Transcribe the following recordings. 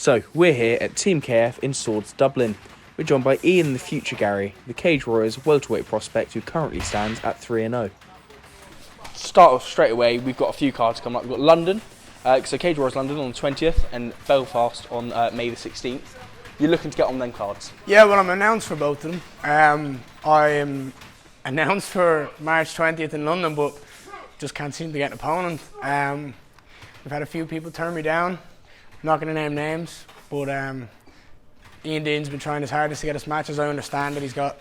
So, we're here at Team KF in Swords, Dublin. We're joined by Ian the Future Garry, the Cage Warriors welterweight prospect who currently stands at 3-0. Start off straight away, we've got a few cards coming up. We've got London, so Cage Warriors London on the 20th and Belfast on May the 16th. You're looking to get on them cards? Yeah, well, I'm announced for both of them. I am announced for March 20th in London, but just can't seem to get an opponent. We've had a few people turn me down. I'm not going to name names, but Ian Dean's been trying his hardest to get us matches. I understand that he's got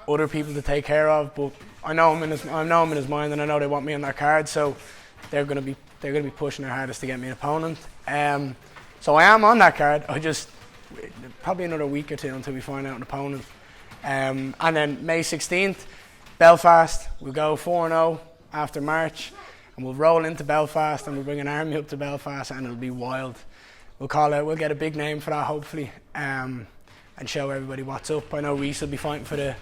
other people to take care of, but I know him in his mind, and I know they want me on their card, so they're going to be pushing their hardest to get me an opponent. So I am on that card. I just probably another week or two until we find out an opponent. And then May 16th, Belfast. We'll go 4-0 after March, and we'll roll into Belfast, and we'll bring an army up to Belfast, and it'll be wild. We'll get a big name for that, hopefully, and show everybody what's up. I know Reese will be fighting for the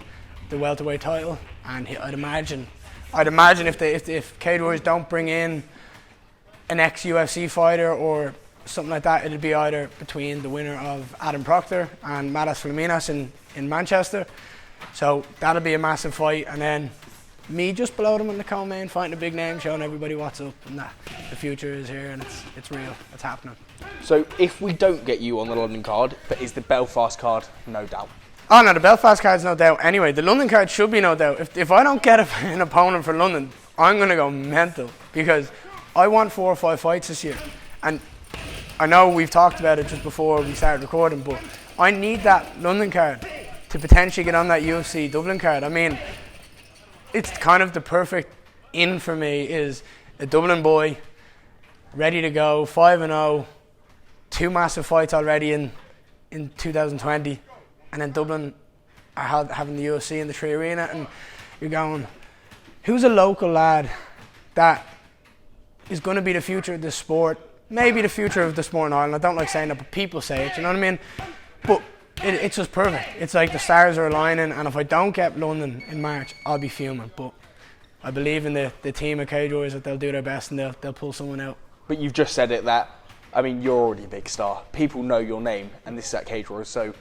welterweight title, and I'd imagine if Cage Warriors don't bring in an ex-UFC fighter or something like that, it'll be either between the winner of Adam Proctor and Matas Flaminas in Manchester. So that'll be a massive fight, and then me just below them in the co-main, fighting a big name, showing everybody what's up, and that the future is here, and it's real, it's happening. So if we don't get you on the London card, but is the Belfast card no doubt? Oh no, the Belfast card's no doubt. Anyway, the London card should be no doubt. If I don't get an opponent for London, I'm going to go mental, because I want 4 or 5 fights this year. And I know we've talked about it just before we started recording, but I need that London card to potentially get on that UFC Dublin card. I mean, it's kind of the perfect in for me, is a Dublin boy, ready to go, 5-0, 2 massive fights already in 2020, and then Dublin are having the UFC in the Tree Arena, and you're going, who's a local lad that is going to be the future of this sport? Maybe the future of the sport in Ireland. I don't like saying that, but people say it, you know what I mean? But it's just perfect. It's like the stars are aligning, and if I don't get London in March, I'll be fuming. But I believe in the team of Cage Warriors that they'll do their best and they'll pull someone out. But you've just said it that, I mean, you're already a big star. People know your name, and this is at Cage Warriors, so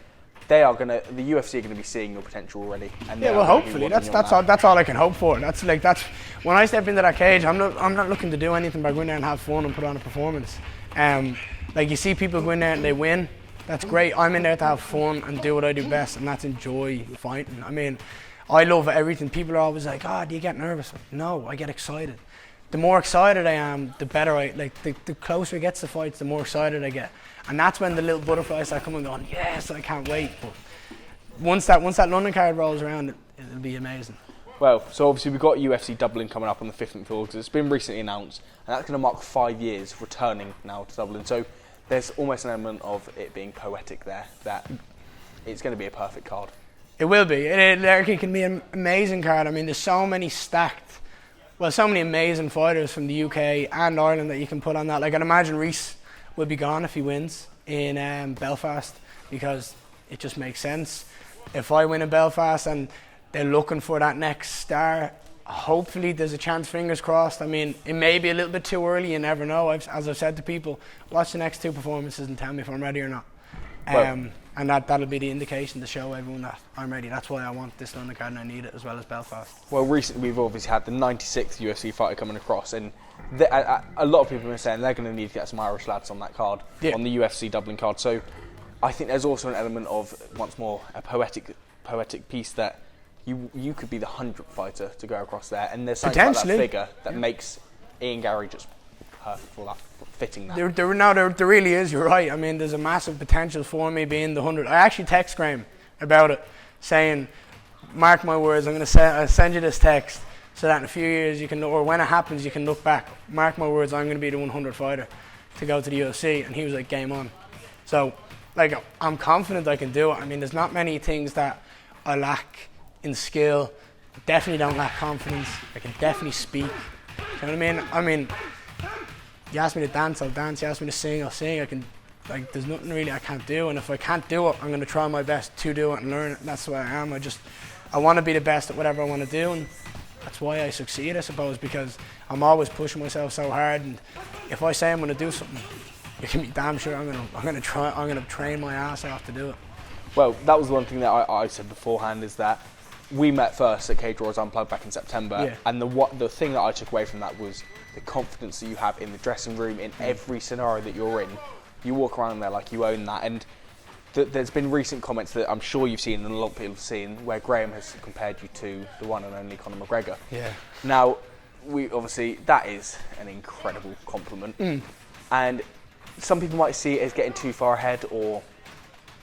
the UFC are going to be seeing your potential already. And yeah, well, hopefully that's all I can hope for. That's when I step into that cage, I'm not looking to do anything but go in there and have fun and put on a performance. Like you see people go in there and they win. That's great. I'm in there to have fun and do what I do best, and that's enjoy fighting. I mean, I love everything. People are always like, "Oh, do you get nervous?" No, I get excited. The more excited I am, the better the closer it gets to fights, the more excited I get. And that's when the little butterflies start coming, going, yes, I can't wait. But once that London card rolls around, it'll be amazing. Well, so obviously we've got UFC Dublin coming up on the 5th of August. It's been recently announced, and that's going to mark 5 years returning now to Dublin. So there's almost an element of it being poetic there, that it's going to be a perfect card. It will be. It can be an amazing card. I mean, there's so many amazing fighters from the UK and Ireland that you can put on that. Like, I'd imagine Reese will be gone if he wins in Belfast, because it just makes sense. If I win in Belfast and they're looking for that next star, hopefully there's a chance, fingers crossed. I mean, it may be a little bit too early, you never know. As I've said to people, watch the next 2 performances and tell me if I'm ready or not. And that'll be the indication to show everyone that I'm ready. That's why I want this London card, and I need it, as well as Belfast. Well, recently we've obviously had the 96th UFC fighter coming across, and a lot of people have been saying they're going to need to get some Irish lads on that card, on the UFC Dublin card. So I think there's also an element of, once more, a poetic piece that you could be the 100th fighter to go across there, and there's something about that figure that makes Ian Garry just perfect for that, fitting that. There really is, you're right. I mean, there's a massive potential for me being the 100. I actually text Graham about it, saying, mark my words, I'm going to send you this text so that in a few years you can, or when it happens, you can look back. Mark my words, I'm going to be the 100 fighter to go to the UFC. And he was like, game on. So, like, I'm confident I can do it. I mean, there's not many things that I lack in skill. I definitely don't lack confidence. I can definitely speak. You know what I mean? I mean, you ask me to dance, I'll dance. You ask me to sing, I'll sing. There's nothing really I can't do. And if I can't do it, I'm going to try my best to do it and learn it. And that's the way I am. I want to be the best at whatever I want to do. And that's why I succeed, I suppose, because I'm always pushing myself so hard. And if I say I'm going to do something, you can be damn sure I'm gonna train my ass off to do it. Well, that was one thing that I said beforehand, is that we met first at Cage Warriors Unplugged back in September, and the thing that I took away from that was the confidence that you have in the dressing room, in every scenario that you're in. You walk around there like you own that, and there's been recent comments that I'm sure you've seen and a lot of people have seen, where Graham has compared you to the one and only Conor McGregor. Yeah. Now, that is an incredible compliment, and some people might see it as getting too far ahead, or...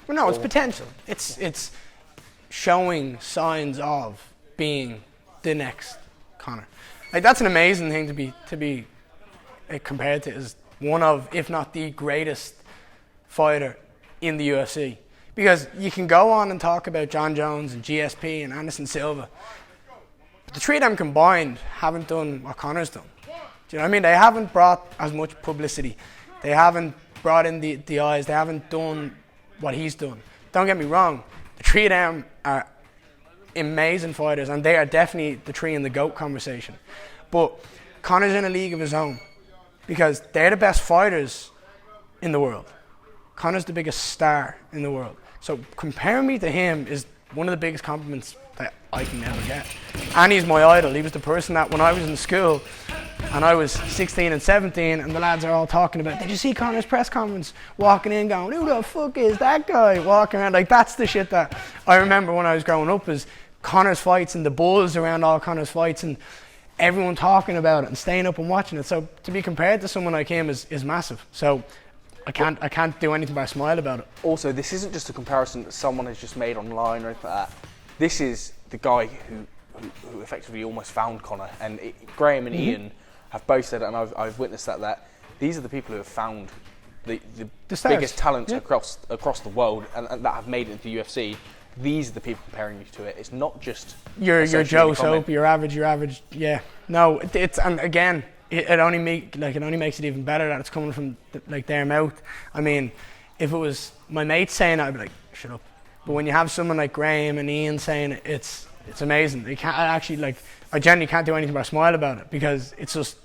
Well, no, it's potential. It's showing signs of being the next Conor. Like, that's an amazing thing to be compared to, as one of, if not the greatest fighter in the UFC. Because you can go on and talk about John Jones and GSP and Anderson Silva, but the three of them combined haven't done what Conor's done. Do you know what I mean? They haven't brought as much publicity. They haven't brought in the eyes. They haven't done what he's done. Don't get me wrong, the three of them are amazing fighters, and they are definitely the three in the GOAT conversation. But Conor's in a league of his own, because they're the best fighters in the world. Conor's the biggest star in the world. So comparing me to him is one of the biggest compliments that I can ever get. And he's my idol. He was the person that when I was in school, and I was 16 and 17, and the lads are all talking about, did you see Conor's press conference? Walking in going, who the fuck is that guy? Walking around, like, that's the shit that I remember when I was growing up, is Conor's fights and the buzz around all Conor's fights and everyone talking about it and staying up and watching it. So to be compared to someone like him is massive. So I can't do anything but smile about it. Also, this isn't just a comparison that someone has just made online or anything like that. This is the guy who effectively almost found Conor, and Graham and Ian have both said it, and I've witnessed that theyese are the people who have found the biggest talents across the world and that have made it into the UFC. These are the people comparing you to it. It's not just your Joe Soap, your average. Yeah, no, it's, and again, it only makes it even better that it's coming from their mouth. I mean, if it was my mate saying it, I'd be like, shut up. But when you have someone like Graham and Ian saying it, it's amazing. I genuinely can't do anything but smile about it, because it's just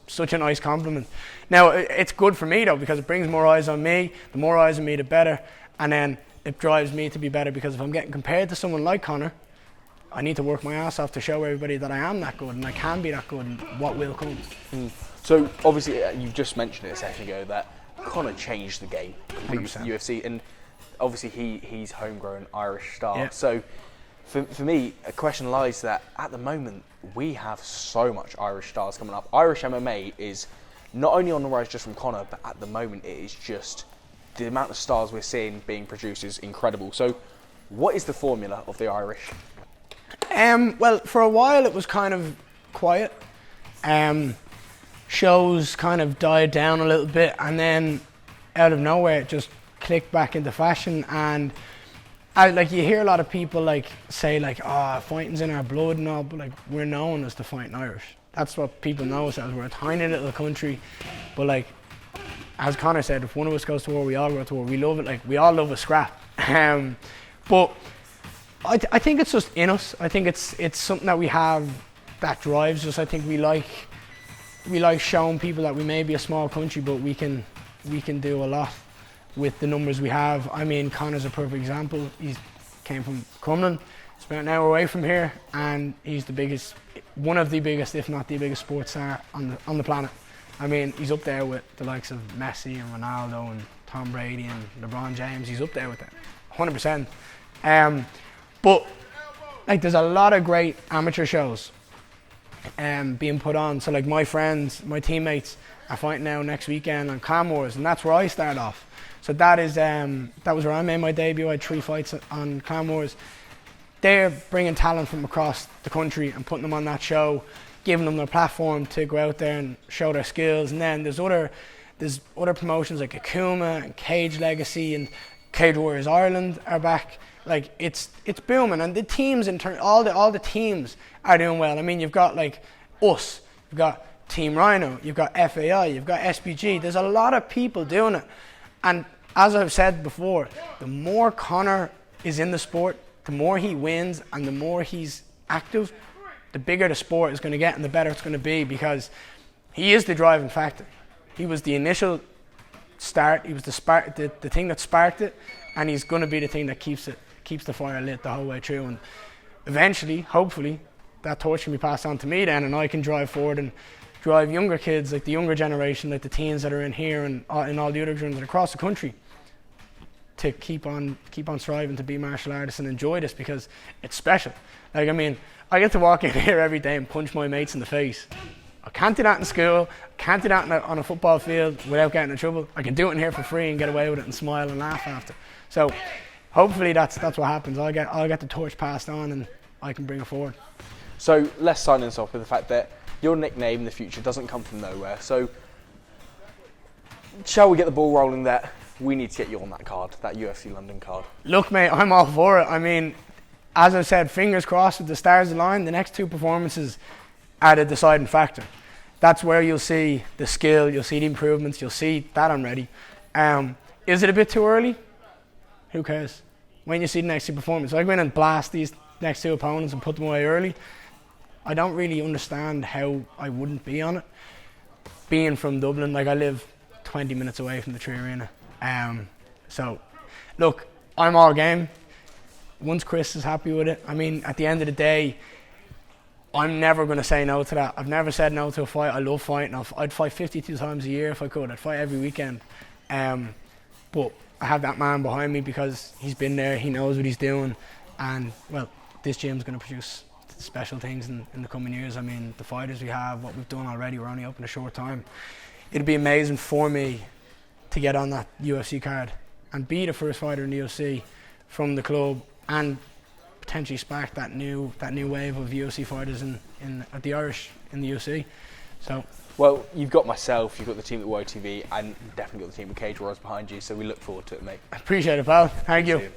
such a nice compliment. Now, it's good for me though, because it brings more eyes on me. The more eyes on me, the better. And then it drives me to be better, because if I'm getting compared to someone like Conor, I need to work my ass off to show everybody that I am that good and I can be that good, and what will come. So obviously, you've just mentioned it a second ago that Conor changed the game completely for the UFC, and obviously he's homegrown Irish star. Yeah. So for me, a question lies that at the moment we have so much Irish stars coming up. Irish MMA is not only on the rise just from Conor, but at the moment it is just the amount of stars we're seeing being produced is incredible. So what is the formula of the Irish? Well, for a while it was kind of quiet. Shows kind of died down a little bit, and then out of nowhere it just clicked back into fashion. And you hear a lot of people say fighting's in our blood and all, but we're known as the Fighting Irish. That's what people know us as. We're a tiny little country, but as Conor said, if one of us goes to war, we all go to war. We love it. We all love a scrap. But I think it's just in us. I think it's something that we have that drives us. I think we like showing people that we may be a small country, but we can do a lot with the numbers we have. I mean, Conor's a perfect example. He came from Crumlin, it's about an hour away from here, and he's one of the biggest, if not the biggest sports star on the planet. I mean, he's up there with the likes of Messi and Ronaldo and Tom Brady and LeBron James. He's up there with them, 100%. But there's a lot of great amateur shows being put on. So my friends, my teammates are fighting now next weekend on Clan Wars, and that's where I start off. So that was where I made my debut. I had 3 fights on Clan Wars. They're bringing talent from across the country and putting them on that show, giving them their platform to go out there and show their skills. And then there's other promotions like Akuma and Cage Legacy and Cage Warriors Ireland are back. It's booming, and the teams all the teams are doing well. I mean, you've got us, you've got Team Rhino, you've got FAI, you've got SPG. There's a lot of people doing it, and as I've said before, the more Conor is in the sport, the more he wins and the more he's active, the bigger the sport is going to get and the better it's going to be, because he is the driving factor. He was the initial start. He was the spark, the thing that sparked it, and he's going to be the thing that keeps the fire lit the whole way through. And eventually, hopefully, that torch can be passed on to me then, and I can drive forward and drive younger kids, like the younger generation, like the teens that are in here and in all the other gyms across the country, to keep on striving to be martial artists and enjoy this, because it's special. Like, I mean, I get to walk in here every day and punch my mates in the face. I can't do that in school, can't do that on a football field without getting in trouble. I can do it in here for free and get away with it and smile and laugh after. So hopefully that's what happens. I'll get the torch passed on and I can bring it forward. So let's sign this off with the fact that your nickname in the future doesn't come from nowhere. So shall we get the ball rolling that we need to get you on that card, that UFC London card? Look, mate, I'm all for it. I mean, as I said, fingers crossed with the stars align, the next 2 performances are the deciding factor. That's where you'll see the skill, you'll see the improvements, you'll see that I'm ready. Is it a bit too early? Who cares? When you see the next 2 performances, I go in and blast these next 2 opponents and put them away early. I don't really understand how I wouldn't be on it. Being from Dublin, like I live 20 minutes away from the Tree Arena. So, look, I'm all game. Once Chris is happy with it, I mean, at the end of the day, I'm never going to say no to that. I've never said no to a fight. I love fighting. I'd fight 52 times a year if I could. I'd fight every weekend. But I have that man behind me because he's been there, he knows what he's doing, and, well, this gym's going to produce special things in the coming years. I mean, the fighters we have, what we've done already, we're only open a short time. It'd be amazing for me to get on that UFC card and be the first fighter in the UFC from the club, and potentially spark that new wave of UFC fighters at the Irish in the UFC. So, well, you've got myself, you've got the team at WOTV, and definitely got the team at Cage Warriors behind you, so we look forward to it, mate. I appreciate it, pal. Thank you.